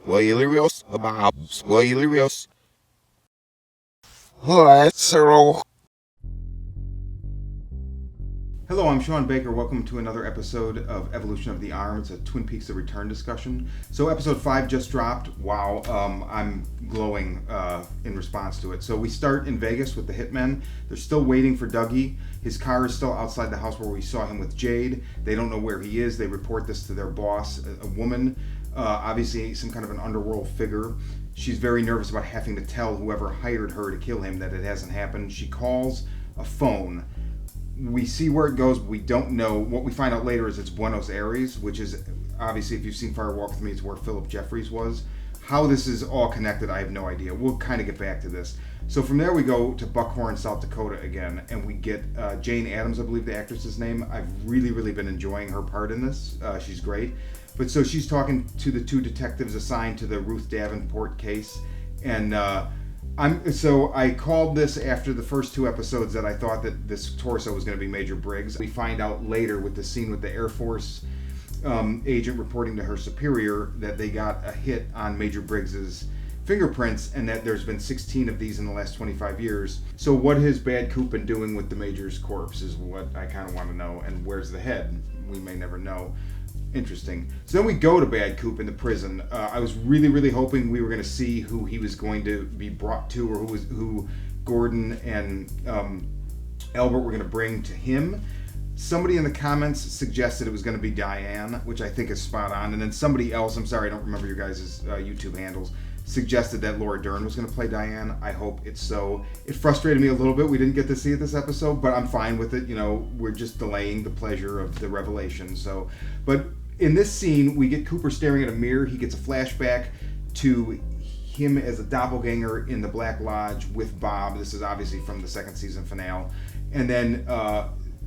spoilerios about spoilerios. Let's roll. Hello, I'm Sean Baker. Welcome to another episode of Evolution of the Arm. It's a Twin Peaks: The Return discussion. So episode 5 just dropped. Wow, I'm glowing in response to it. So we start in Vegas with the hitmen. They're still waiting for Dougie. His car is still outside the house where we saw him with Jade. They don't know where he is. They report this to their boss, a woman, obviously some kind of an underworld figure. She's very nervous about having to tell whoever hired her to kill him that it hasn't happened. She calls a phone. We see where it goes, but we don't know. What we find out later is it's Buenos Aires, which is obviously, if you've seen Fire Walk With Me, it's where Philip Jeffries was. How this is all connected, I have no idea. We'll kind of get back to this. So from there we go to Buckhorn, South Dakota again, and we get Jane Addams, I believe the actress's name. I've really been enjoying her part in this. She's great. But so she's talking to the two detectives assigned to the Ruth Davenport case, and I called this after the first 2 episodes that I thought that this torso was going to be Major Briggs. We find out later with the scene with the Air Force agent reporting to her superior that they got a hit on Major Briggs's fingerprints and that there's been 16 of these in the last 25 years. So what has Bad Coop been doing with the Major's corpse is what I kind of want to know. And where's the head? We may never know. Interesting. So then we go to Bad Coop in the prison. I was really hoping we were going to see who he was going to be brought to, or who Gordon and Albert were going to bring to him. Somebody in the comments suggested it was going to be Diane, which I think is spot on. And then somebody else, I'm sorry, I don't remember your guys' YouTube handles, suggested that Laura Dern was going to play Diane. I hope it's so. It frustrated me a little bit. We didn't get to see it this episode, but I'm fine with it. You know, we're just delaying the pleasure of the revelation. So, but in this scene, we get Cooper staring at a mirror. He gets a flashback to him as a doppelganger in the Black Lodge with Bob. This is obviously from the 2nd season finale. And then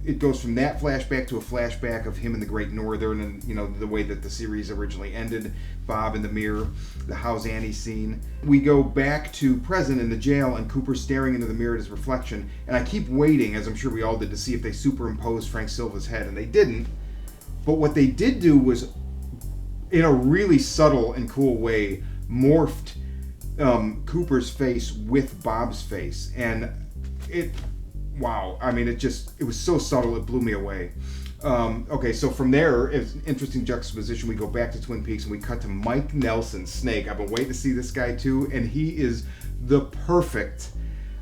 it goes from that flashback to a flashback of him in the Great Northern, and you know, the way that the series originally ended, Bob in the mirror, the How's Annie scene. We go back to present in the jail, and Cooper's staring into the mirror at his reflection, and I keep waiting, as I'm sure we all did, to see if they superimposed Frank Silva's head, and they didn't. But what they did do was, in a really subtle and cool way, morphed Cooper's face with Bob's face, and wow, I mean, it was so subtle, it blew me away. Okay, so from there, it's an interesting juxtaposition. We go back to Twin Peaks and we cut to Mike Nelson, Snake. I've been waiting to see this guy too, and he is the perfect,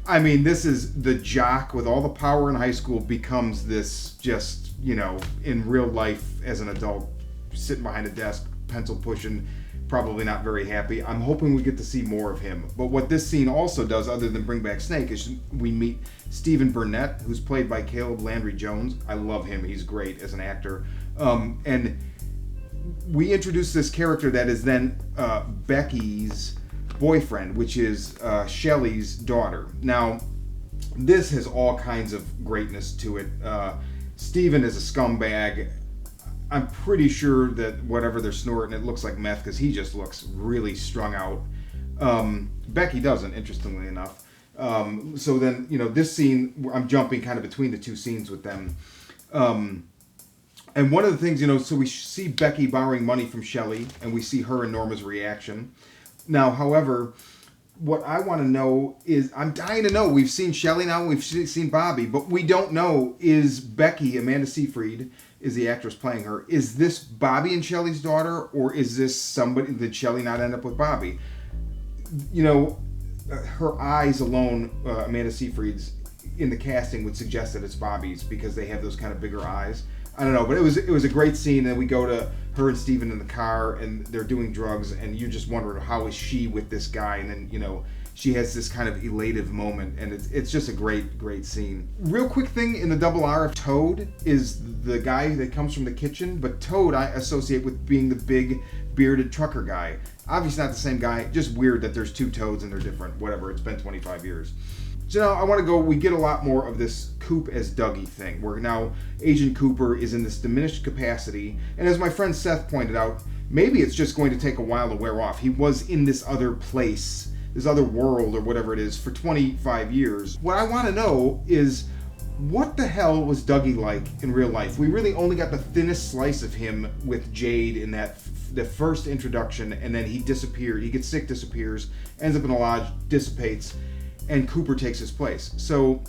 I mean, this is the jock with all the power in high school becomes this just, you know, in real life as an adult, sitting behind a desk, pencil pushing, probably not very happy. I'm hoping we get to see more of him. But what this scene also does, other than bring back Snake, is we meet Stephen Burnett, who's played by Caleb Landry Jones. I love him. He's great as an actor. And we introduce this character that is then Becky's boyfriend, which is Shelley's daughter. Now, this has all kinds of greatness to it. Stephen is a scumbag. I'm pretty sure that whatever they're snorting, it looks like meth because he just looks really strung out. Becky doesn't, interestingly enough. So then, you know, this scene, I'm jumping kind of between the 2 scenes with them. And one of the things, you know, so we see Becky borrowing money from Shelley, and we see her and Norma's reaction. Now, however, what I want to know is, I'm dying to know, we've seen Shelley now, we've seen Bobby, but we don't know, is Becky, Amanda Seyfried, is the actress playing her, is this Bobby and Shelley's daughter, or is this somebody, did Shelley not end up with Bobby? You know, her eyes alone, Amanda Seyfried's, in the casting would suggest that it's Bobby's because they have those kind of bigger eyes. I don't know, but it was a great scene, and we go to her and Steven in the car, and they're doing drugs, and you're just wondering, how is she with this guy? And then, you know, she has this kind of elative moment, and it's just a great scene. Real quick thing in the Double R, Toad is the guy that comes from the kitchen, but Toad I associate with being the big bearded trucker guy. Obviously not the same guy, just weird that there's 2 Toads and they're different. Whatever, it's been 25 years. So now I want to go, we get a lot more of this Coop as Dougie thing, where now Agent Cooper is in this diminished capacity, and as my friend Seth pointed out, maybe it's just going to take a while to wear off. He was in this other place, this other world or whatever it is, for 25 years. What I want to know is, what the hell was Dougie like in real life? We really only got the thinnest slice of him with Jade in the first introduction, and then he disappeared. He gets sick, disappears, ends up in a lodge, dissipates, and Cooper takes his place. So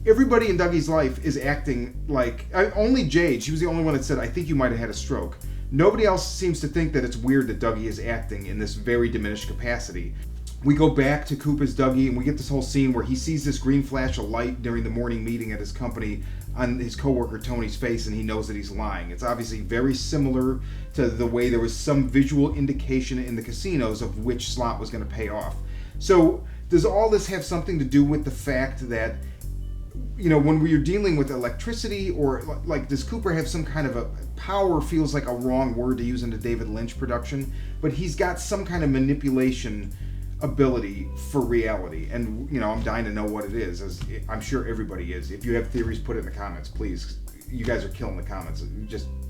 everybody in Dougie's life is acting like... only Jade, she was the only one that said, I think you might have had a stroke. Nobody else seems to think that it's weird that Dougie is acting in this very diminished capacity. We go back to Cooper's Dougie, and we get this whole scene where he sees this green flash of light during the morning meeting at his company on his coworker Tony's face, and he knows that he's lying. It's obviously very similar to the way there was some visual indication in the casinos of which slot was going to pay off. So does all this have something to do with the fact that, when we're dealing with electricity, or like, does Cooper have some kind of a power? Feels like a wrong word to use in a David Lynch production, but he's got some kind of manipulation ability for reality, and I'm dying to know what it is, as I'm sure everybody is. If you have theories, put it in the comments, please. You guys are killing the comments.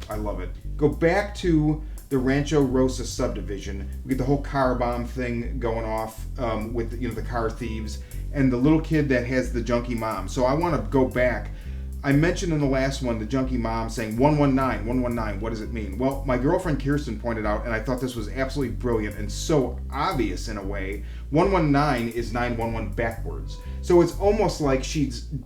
I love it. Go back to the Rancho Rosa subdivision. We get the whole car bomb thing going off with the car thieves and the little kid that has the junkie mom. So I want to go back. I mentioned in the last one the junkie mom saying 119, 119, what does it mean? Well, my girlfriend Kirsten pointed out, and I thought this was absolutely brilliant and so obvious in a way, 119 is 911 backwards. So it's almost like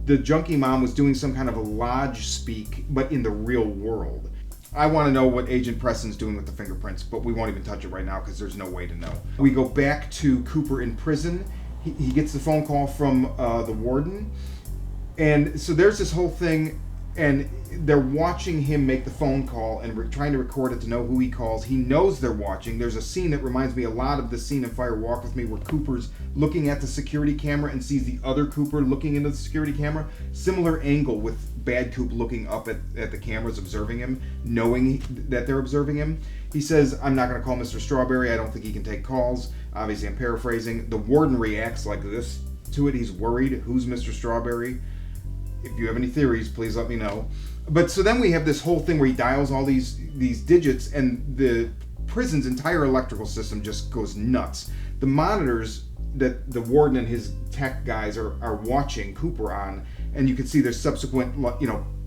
the junkie mom was doing some kind of a lodge speak, but in the real world. I want to know what Agent Preston's doing with the fingerprints, but we won't even touch it right now because there's no way to know. We go back to Cooper in prison. He gets the phone call from the warden. And so there's this whole thing, and they're watching him make the phone call, and we're trying to record it to know who he calls. He knows they're watching. There's a scene that reminds me a lot of the scene in Fire Walk With Me where Cooper's looking at the security camera and sees the other Cooper looking into the security camera. Similar angle with Bad Coop looking up at the cameras, observing him, knowing that they're observing him. He says, I'm not going to call Mr. Strawberry. I don't think he can take calls. Obviously, I'm paraphrasing. The warden reacts like this to it. He's worried. Who's Mr. Strawberry? If you have any theories, please let me know. But so then we have this whole thing where he dials all these digits, and the prison's entire electrical system just goes nuts. The monitors that the warden and his tech guys are watching Cooper on, and you can see there's subsequent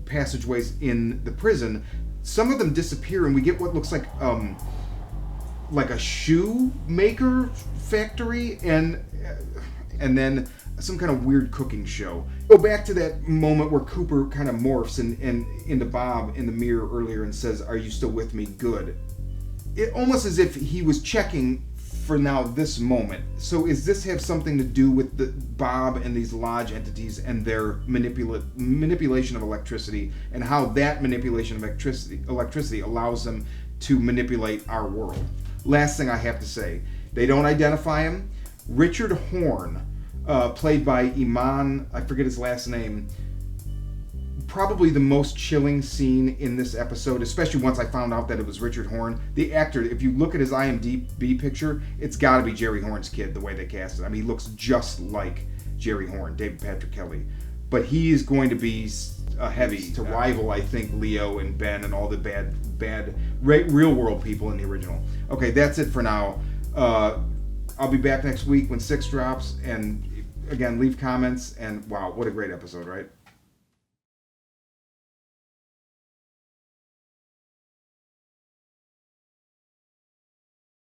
passageways in the prison. Some of them disappear, and we get what looks like a shoe maker factory, and then some kind of weird cooking show. Go back to that moment where Cooper kind of morphs and into Bob in the mirror earlier and says, are you still with me? Good. It almost as if he was checking for now this moment. So does this have something to do with Bob and these lodge entities and their manipulation of electricity, and how that manipulation of electricity allows them to manipulate our world? Last thing I have to say, they don't identify him. Richard Horn, played by Iman, I forget his last name, probably the most chilling scene in this episode, especially once I found out that it was Richard Horn. The actor, if you look at his IMDb picture, it's got to be Jerry Horn's kid, the way they cast it. I mean, he looks just like Jerry Horn, David Patrick Kelly. But he is going to be heavy to rival, I think, Leo and Ben and all the bad real world people in the original. Okay, that's it for now. I'll be back next week when 6 drops, and again, leave comments, and wow, what a great episode, right?